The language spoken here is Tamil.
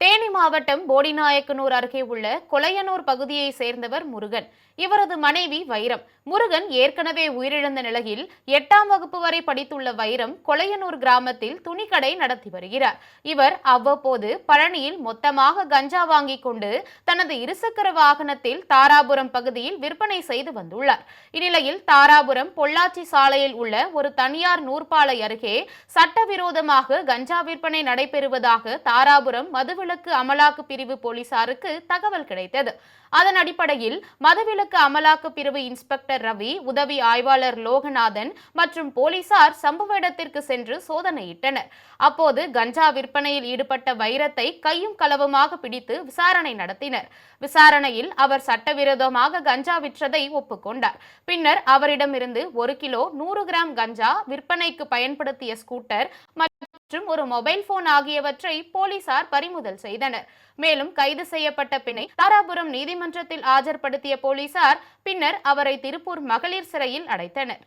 தேனி மாவட்டம் போடிநாயக்கனூர் அருகே உள்ள கொலையனூர் பகுதியை சேர்ந்தவர் முருகன். இவரது மனைவி வைரம். முருகன் ஏற்கனவே உயிரிழந்த நிலையில் 8ஆம் வகுப்பு வரை படித்துள்ள வைரம் கொலையனூர் கிராமத்தில் துணிக்கடை நடத்தி வருகிறார். இவர் அவ்வப்போது பழனியில் மொத்தமாக கஞ்சா வாங்கிக் கொண்டு தனது இருசக்கர வாகனத்தில் தாராபுரம் பகுதியில் விற்பனை செய்து வந்துள்ளார். இந்நிலையில் தாராபுரம் பொள்ளாச்சி சாலையில் உள்ள ஒரு தனியார் நூற்பாலை அருகே சட்டவிரோதமாக கஞ்சா விற்பனை நடைபெறுவதாக தாராபுரம் மதுவிலக்கு அமலாக்கு பிரிவு போலீசாருக்கு தகவல் கிடைத்தது. அதன் அடிப்படையில் மதுவிலக்கு அமலாக்கு பிரிவு இன்ஸ்பெக்டர் ரவி, உதவி ஆய்வாளர் லோகநாதன் மற்றும் போலீசார் சம்பவ இடத்திற்கு சென்று சோதனையிட்டனர். அப்போது கஞ்சா விற்பனையில் ஈடுபட்ட வைரத்தை கையும் களவுமாக பிடித்து விசாரணை நடத்தினர். விசாரணையில் அவர் சட்டவிரோதமாக கஞ்சா விற்றதை ஒப்புக்கொண்டார். பின்னர் அவரிடமிருந்து 1 கிலோ 100 கிராம் கஞ்சா, விற்பனைக்கு பயன்படுத்திய ஸ்கூட்டர் மற்றும் ஒரு மொபைல் போன் ஆகியவற்றை போலீசார் பறிமுதல் செய்தனர். மேலும் கைது செய்யப்பட்ட பெண்ணை தாராபுரம் நீதிமன்றத்தில் ஆஜர்படுத்திய போலீசார் பின்னர் அவரை திருப்பூர் மகளிர் சிறையில் அடைத்தனர்.